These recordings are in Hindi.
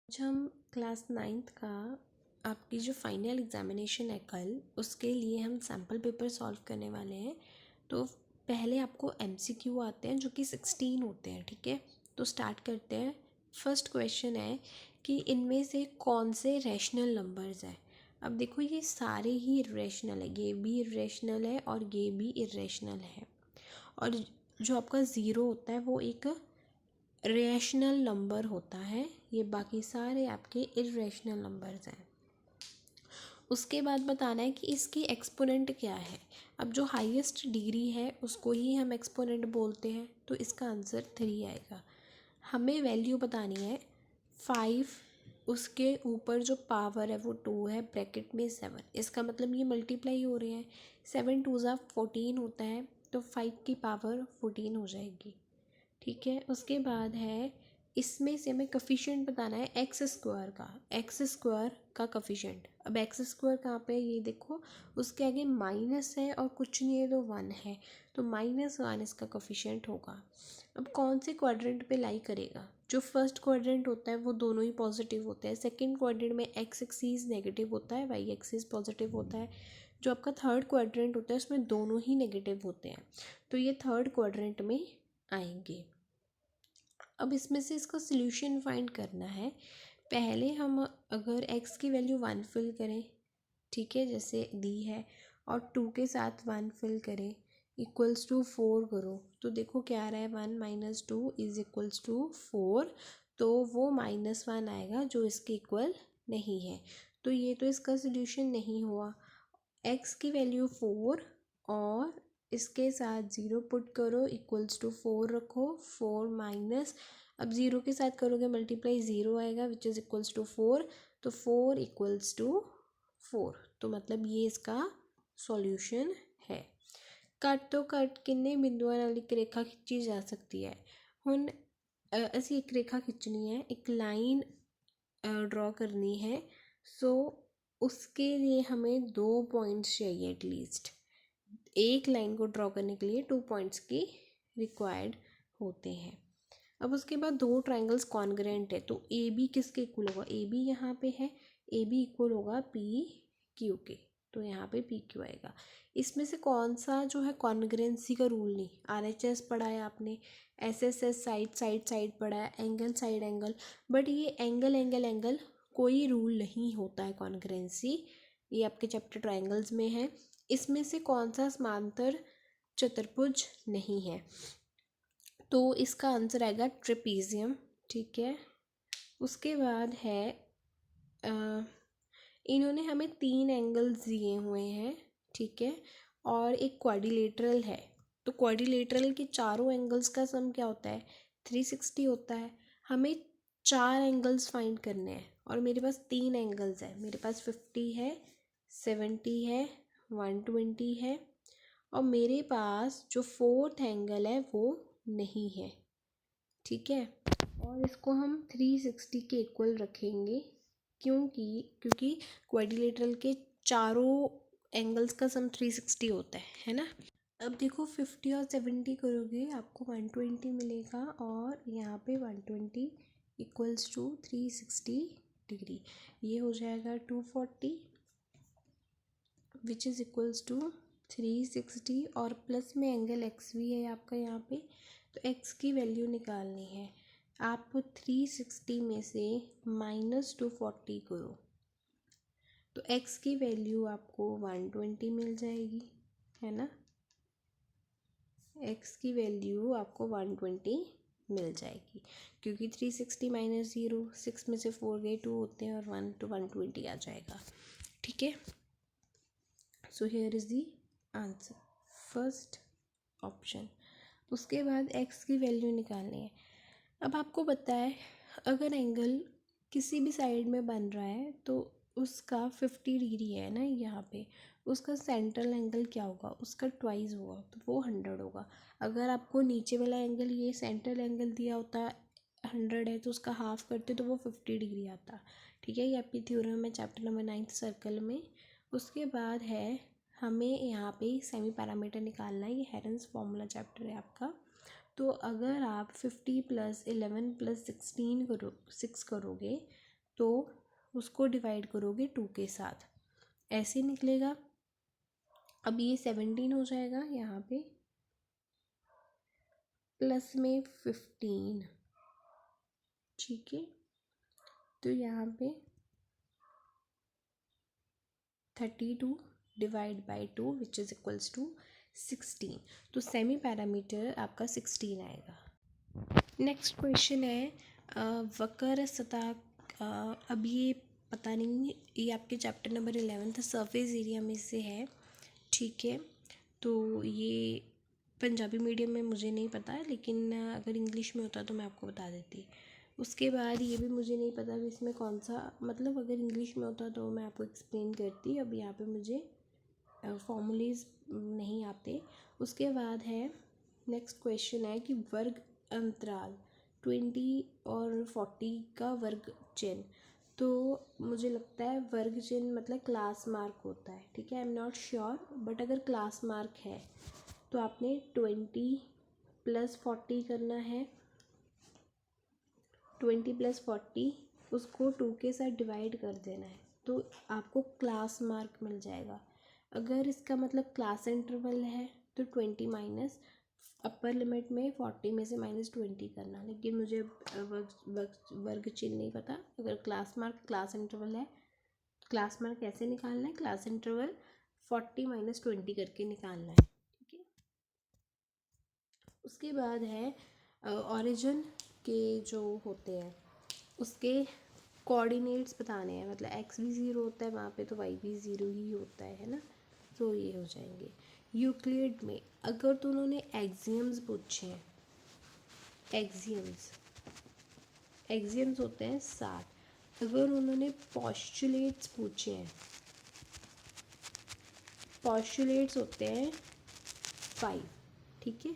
आज हम क्लास 9th का आपकी जो फाइनल एग्ज़ामिनेशन है कल, उसके लिए हम सैम्पल पेपर सॉल्व करने वाले हैं। तो पहले आपको एमसीक्यू आते हैं जो कि 16 होते हैं, ठीक है। तो स्टार्ट करते हैं। फर्स्ट क्वेश्चन है कि इनमें से कौन से रैशनल नंबर्स हैं। अब देखो ये सारे ही इर्रेशनल है, ये भी इर्रेशनल है और ये भी इर्रेशनल है। और जो आपका ज़ीरो होता है वो एक रैशनल नंबर होता है, ये बाकी सारे आपके इर्रेशनल नंबर्स हैं। उसके बाद बताना है कि इसकी एक्सपोनेंट क्या है। अब जो हाईएस्ट डिग्री है उसको ही हम एक्सपोनेंट बोलते हैं, तो इसका आंसर 3 आएगा। हमें वैल्यू बतानी है 5, उसके ऊपर जो पावर है वो 2 है, ब्रैकेट में 7। इसका मतलब ये मल्टीप्लाई हो रहे हैं। 7 2 ज़ा 14 होता है, तो 5 की पावर 14 हो जाएगी, ठीक है। उसके बाद है इसमें से हमें कफिशिएंट बताना है एक्स स्क्वायर का कफिशिएंट। अब एक्स स्क्वायर कहाँ पे है ये देखो, उसके आगे माइनस है और कुछ नहीं है तो 1 है, तो -1 इसका कफिशिएंट होगा। अब कौन से क्वाड्रेंट पे लाई करेगा। जो फर्स्ट क्वाड्रेंट होता है वो दोनों ही पॉजिटिव होते हैं। सेकेंड क्वाड्रेंट में एक्स एक्सिस नेगेटिव होता है, वाई एक्सिस पॉजिटिव होता है। जो आपका थर्ड क्वाड्रेंट होता है उसमें दोनों ही नेगेटिव होते हैं, तो ये थर्ड क्वाड्रेंट में आएंगे। अब इसमें से इसका सॉल्यूशन फाइंड करना है। पहले हम अगर x की वैल्यू 1 फिल करें, ठीक है, जैसे दी है, और 2 के साथ 1 फिल करें इक्वल्स टू 4 करो, तो देखो क्या आ रहा है, 1 - 2 इज इक्वल्स टू 4। तो वो -1 आएगा जो इसके इक्वल नहीं है, तो ये तो इसका सॉल्यूशन नहीं हुआ। x की वैल्यू 4 और इसके साथ 0 पुट करो इक्वल्स टू 4 रखो, 4 माइनस, अब 0 के साथ करोगे मल्टीप्लाई 0 आएगा विच इज़ इक्वल्स टू 4, तो 4 इक्वल्स टू 4, तो मतलब ये इसका सॉल्यूशन है। कट तो कट किन्ने बिंदुआं नाल एक रेखा खिंची जा सकती है। हुण असी एक रेखा खिंचनी है, एक लाइन ड्रॉ करनी है, सो उसके लिए हमें 2 पॉइंट्स चाहिए एटलीस्ट। एक लाइन को ड्रॉ करने के लिए 2 पॉइंट्स की रिक्वायर्ड होते हैं। अब उसके बाद 2 ट्राइंगल्स कॉन्ग्रेंट है, तो ए बी किसके इक्वल होगा, ए बी यहाँ पे है, ए बी इक्वल होगा पी क्यू के, तो यहाँ पे पी क्यू आएगा। इसमें से कौन सा जो है कॉन्ग्रेंसी का रूल नहीं, RHS पढ़ा है आपने, SSS साइड साइड साइड पढ़ा है, एंगल साइड एंगल, बट ये एंगल एंगल एंगल कोई रूल नहीं होता है कॉन्ग्रेंसी, ये आपके चैप्टर ट्राइंगल्स में है। इसमें से कौन सा समांतर चतुर्भुज नहीं है, तो इसका आंसर आएगा ट्रेपीजियम, ठीक है। उसके बाद है इन्होंने हमें 3 एंगल्स दिए हुए हैं, ठीक है, और एक क्वाड्रिलेटरल है, तो क्वाड्रिलेटरल के चारों एंगल्स का सम क्या होता है, 360 होता है। हमें 4 एंगल्स फाइंड करने हैं और मेरे पास 3 एंगल्स है, मेरे पास 50 है, 70 है, 120 है, और मेरे पास जो 4th एंगल है वो नहीं है, ठीक है। और इसको हम 360 के इक्वल रखेंगे, क्योंकि क्वाड्रिलेटरल के चारों एंगल्स का सम 360 होता है ना। अब देखो 50 और 70 करोगे आपको 120 मिलेगा, और यहाँ पे 120 इक्वल्स टू 360 डिग्री, ये हो जाएगा 240 विच इज़ इक्वल्स टू 360, और प्लस में एंगल एक्स भी है आपका यहाँ पे, तो एक्स की वैल्यू निकालनी है। आप 360 में से -240 करो, तो एक्स की वैल्यू आपको 120 मिल जाएगी, है ना। एक्स की वैल्यू आपको 120 मिल जाएगी, क्योंकि 360 - 0, 6 में से 4 गए 2 होते हैं, और 1 तो 120 आ जाएगा, ठीक है। So here is the answer, first option. उसके बाद एक्स की वैल्यू निकालनी है। अब आपको पता है अगर एंगल किसी भी साइड में बन रहा है तो उसका 50 डिग्री है ना यहाँ पे, उसका सेंट्रल एंगल क्या होगा, उसका ट्वाइस होगा, तो वो 100 होगा। अगर आपको नीचे वाला एंगल ये सेंट्रल एंगल दिया होता 100 है, तो उसका हाफ करते तो वो 50 डिग्री आता, ठीक है। ये आपकी थ्योरम है चैप्टर नंबर 9 सर्कल में। उसके बाद है हमें यहाँ पे सेमी पैरामीटर निकालना है, ये हेरेंस फॉर्मूला चैप्टर है आपका। तो अगर आप 50 + 11 + 6 करोगे तो उसको डिवाइड करोगे 2 के साथ, ऐसे निकलेगा। अब ये 17 हो जाएगा, यहाँ पे प्लस में 15, ठीक है। तो यहाँ पे 32 divide by 2 which is equals to 16। तो सेमी पैरामीटर आपका 16 आएगा। नेक्स्ट क्वेश्चन है वक्र सतह। अब ये पता नहीं, ये आपके चैप्टर नंबर 11 सरफेस एरिया में से है, ठीक है। तो ये पंजाबी मीडियम में मुझे नहीं पता, लेकिन अगर इंग्लिश में होता तो मैं आपको बता देती। उसके बाद ये भी मुझे नहीं पता कि इसमें कौन सा, मतलब अगर इंग्लिश में होता तो मैं आपको एक्सप्लेन करती। अब यहाँ पे मुझे फॉर्मूलेज नहीं आते। उसके बाद है नेक्स्ट क्वेश्चन है कि वर्ग अंतराल 20 और 40 का वर्ग चिन्ह। तो मुझे लगता है वर्ग चिन्ह मतलब क्लास मार्क होता है, ठीक है। I am not sure, but अगर क्लास मार्क है तो आपने 20 + 40 करना है। 20 + 40 उसको 2 के साथ डिवाइड कर देना है, तो आपको क्लास मार्क मिल जाएगा। अगर इसका मतलब क्लास इंटरवल है तो 20 माइनस अपर लिमिट में 40 में से -20 करना। लेकिन मुझे वर्ग चिन्ह नहीं पता। अगर क्लास मार्क क्लास इंटरवल है, क्लास मार्क कैसे निकालना है, क्लास इंटरवल 40 - 20 करके निकालना है, ठीक है। उसके बाद है ओरिजिन के जो होते हैं उसके कोऑर्डिनेट्स बताने हैं, मतलब x भी 0 होता है वहाँ पे, तो y भी 0 ही होता है ना। तो ये हो जाएंगे। यूक्लिड में अगर तो उन्होंने एक्सियम्स पूछे हैं, एक्सियम्स होते हैं 7। अगर उन्होंने पोस्टुलेट्स पूछे हैं, पोस्टुलेट्स होते हैं 5, ठीक है।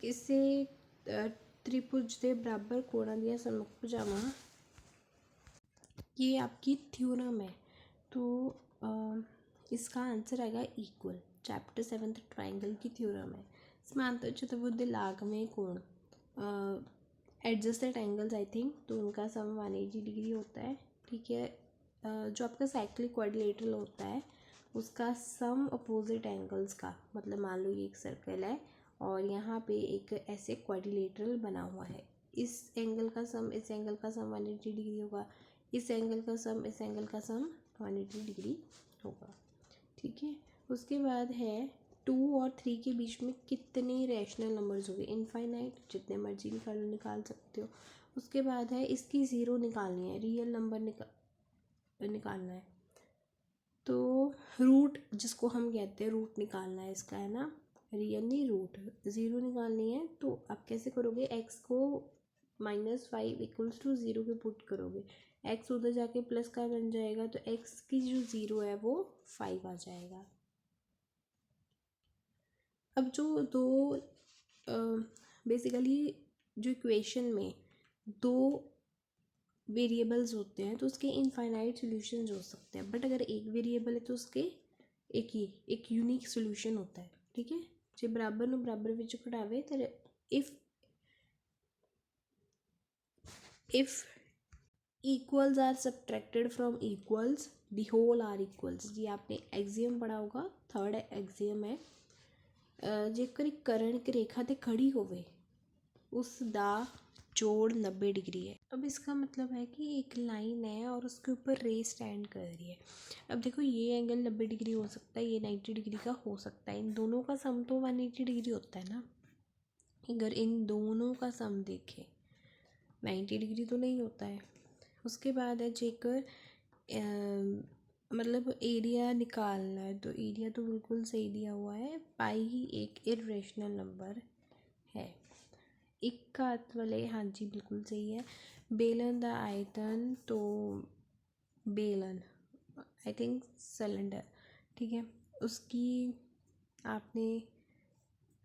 इसे त्रिभुज दे बराबर कोणा दिया सम्मुख भुजावां, ये आपकी थ्योरम है। तो इसका आंसर आएगा इक्वल। चैप्टर 7 ट्राइंगल की थ्योरम है। समांतर चतुर्भुज दे लागवें कोण एडजस्टेड एंगल्स आई थिंक, तो उनका सम 180 डिग्री होता है, ठीक है। जो आपका साइक्लिक क्वाड्रिलेटरल होता है उसका सम अपोजिट एंगल्स का, मतलब मान लो ये एक सर्कल है और यहाँ पे एक ऐसे क्वाड्रिलेटरल बना हुआ है, इस एंगल का सम इस एंगल का सम 180 डिग्री होगा, इस एंगल का सम इस एंगल का सम 180 डिग्री होगा, ठीक है। उसके बाद है 2 और 3 के बीच में कितने रैशनल नंबर्स होंगे, इनफाइनाइट, जितने मर्जी निकाल सकते हो। उसके बाद है इसकी ज़ीरो निकालनी है, रियल नंबर निकालना है। तो रूट जिसको हम कहते हैं, रूट निकालना है इसका, है ना, रियल नहीं रूट, ज़ीरो निकालनी है। तो आप कैसे करोगे, x को -5 = 0 पे पुट करोगे, x उधर जाके प्लस का बन जाएगा, तो x की जो ज़ीरो है वो 5 आ जाएगा। अब जो दो बेसिकली जो इक्वेशन में दो वेरिएबल्स होते हैं तो उसके इनफाइनाइट सॉल्यूशंस हो सकते हैं, बट अगर एक वेरिएबल है तो उसके एक यूनिक सॉल्यूशन होता है, ठीक है। जे बराबर नु बराबर विच घटावे तो if equals are subtracted from equals the whole are equals. जी आपने एक्सियम पढ़ा होगा, थर्ड एक्सियम है, जेकर एक करण एक रेखा ते खड़ी होवे उस दा जोड़ 90 डिग्री है। अब इसका मतलब है कि एक लाइन है और उसके ऊपर रे स्टैंड कर रही है। अब देखो ये एंगल 90 डिग्री हो सकता है, ये 90 डिग्री का हो सकता है, इन दोनों का सम तो 180 डिग्री होता है ना। अगर इन दोनों का सम देखें 90 डिग्री तो नहीं होता है। उसके बाद है जेकर मतलब एरिया निकालना है, तो एरिया तो बिल्कुल सही दिया हुआ है, पाई ही एक इरेशनल नंबर है। इक्कात वाले, हाँ जी बिल्कुल सही है। बेलन दा आयतन, तो बेलन आई थिंक सिलेंडर, ठीक है, उसकी आपने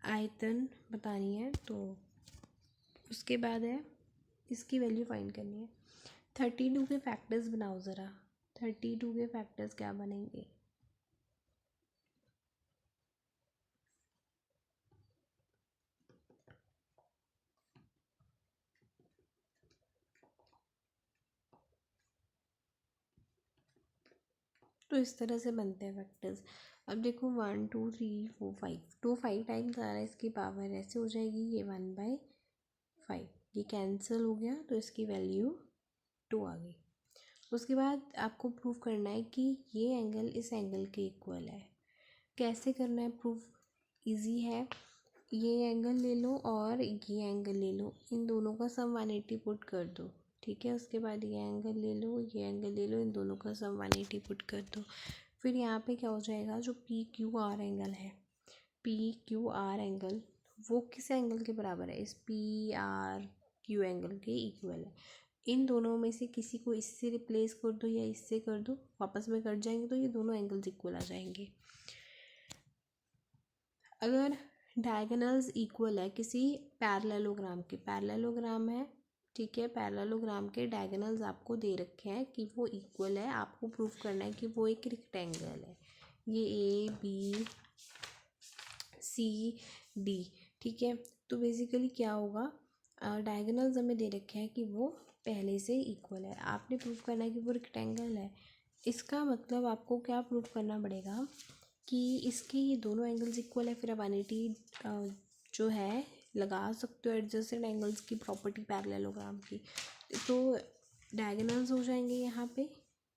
आयतन बतानी है। तो उसके बाद है इसकी वैल्यू फाइंड करनी है। 32 के फैक्टर्स बनाओ ज़रा, 32 के फैक्टर्स क्या बनेंगे। तो इस तरह से बनते हैं फैक्टर्स। अब देखो 1 2 3 4 5, 2 5 टाइम्स आ रहा है, इसकी पावर ऐसे हो जाएगी, ये 1/5, ये कैंसिल हो गया तो इसकी वैल्यू 2 आ गई। उसके बाद आपको प्रूव करना है कि ये एंगल इस एंगल के इक्वल है। कैसे करना है प्रूफ? इजी है। ये एंगल ले लो और ये एंगल ले लो, इन दोनों का सम 180 पुट कर दो, ठीक है। उसके बाद ये एंगल ले लो, ये एंगल ले लो, इन दोनों का सम 180 पुट कर दो। फिर यहाँ पे क्या हो जाएगा, जो पी क्यू आर एंगल है, पी क्यू आर एंगल वो किस एंगल के बराबर है? इस पी आर क्यू एंगल के इक्वल है। इन दोनों में से किसी को इससे रिप्लेस कर दो या इससे कर दो, वापस में कट जाएंगे तो ये दोनों एंगल्स इक्वल आ जाएंगे। अगर डायगोनल्स इक्वल है किसी पैरेललोग्राम के, पैरेललोग्राम है, ठीक है, पैरेललोग्राम के डायगोनल्स आपको दे रखे हैं कि वो इक्वल है, आपको प्रूफ करना है कि वो एक रेक्टेंगल है। ये ए बी सी डी, ठीक है। तो बेसिकली क्या होगा, डायगोनल्स हमें दे रखे हैं कि वो पहले से इक्वल है, आपने प्रूफ करना है कि वो रेक्टेंगल है। इसका मतलब आपको क्या प्रूफ करना पड़ेगा कि इसके ये दोनों एंगल्स इक्वल है। फिर आप 180 जो है लगा सकते हो एडजेसेंट एंगल्स की प्रॉपर्टी पैरेललोग्राम की, तो डायगोनल्स हो जाएंगे यहाँ पे,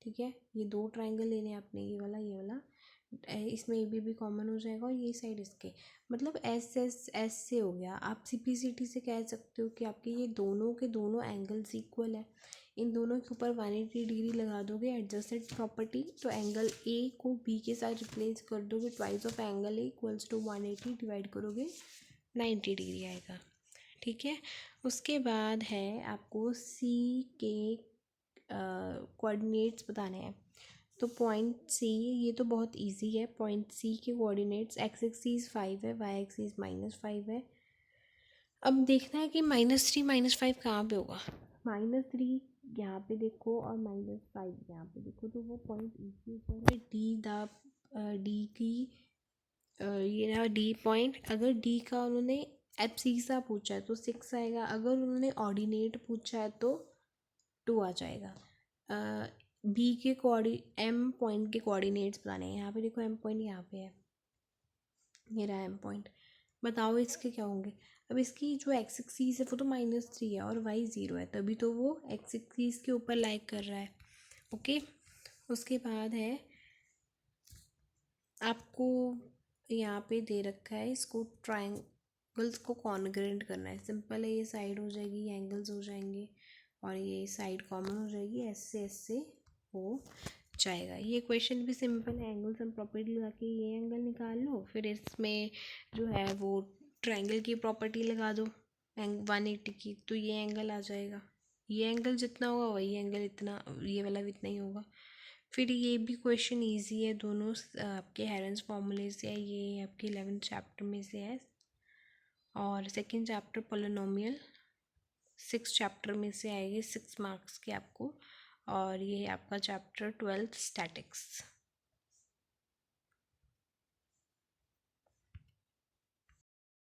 ठीक है। ये दो ट्रायंगल लेने आपने, ये वाला इसमें ए बी कॉमन हो जाएगा और ये साइड इसके, मतलब एस एस एस से हो गया। आप CPCT से कह सकते हो कि आपके ये दोनों के दोनों एंगल्स इक्वल है। इन दोनों के ऊपर 180 डिग्री लगा दोगे एडजस्टेड प्रॉपर्टी, तो एंगल ए को बी के साथ रिप्लेस कर दोगे, twice of angle A equals to 180, divide करोगे 90 डिग्री आएगा, ठीक है। उसके बाद है आपको सी के कोऑर्डिनेट्स बताने हैं। तो पॉइंट सी, ये तो बहुत इजी है, पॉइंट सी के कोऑर्डिनेट्स एक्स एक्सिस 5 है, वाई एक्सिस -5 है। अब देखना है कि -3 -5 कहाँ पे होगा। -3 यहाँ पे देखो और -5 यहाँ पे देखो, तो वो पॉइंट ई के ऊपर है, डी की ये रहा डी पॉइंट। अगर डी का उन्होंने एब्सीसा पूछा है तो 6 आएगा, अगर उन्होंने ऑर्डिनेट पूछा है तो 2 आ जाएगा। बी के एम पॉइंट के कोऑर्डिनेट्स बताने हैं। यहाँ पे देखो एम पॉइंट यहाँ पे है, ये रहा एम पॉइंट, बताओ इसके क्या होंगे। अब इसकी जो एक्स एक्सिस है वो तो -3 है और वाई 0 है, तभी तो वो एक्स एक्सिस के ऊपर लाइक कर रहा है, ओके। उसके बाद है आपको यहाँ पे दे रखा है, इसको ट्रायंगल्स को कॉन्ग्रुएंट करना है। सिंपल है, ये साइड हो जाएगी, ये एंगल्स हो जाएंगे और ये साइड कॉमन हो जाएगी, एस से हो जाएगा। ये क्वेश्चन भी सिंपल है, एंगल्स एंड प्रॉपर्टी लगा के ये एंगल निकाल लो, फिर इसमें जो है वो ट्रायंगल की प्रॉपर्टी लगा दो 180 की, तो ये एंगल आ जाएगा। ये एंगल जितना होगा वही एंगल इतना, ये वाला भी इतना ही होगा। फिर ये भी क्वेश्चन इजी है, दोनों आपके हेरेंस फार्मूले से है, ये आपके 11th चैप्टर में से है, और सेकंड चैप्टर पॉलिनोमियल 6 चैप्टर में से आएगी, 6 मार्क्स के आपको, और ये आपका चैप्टर 12th स्टैटिक्स।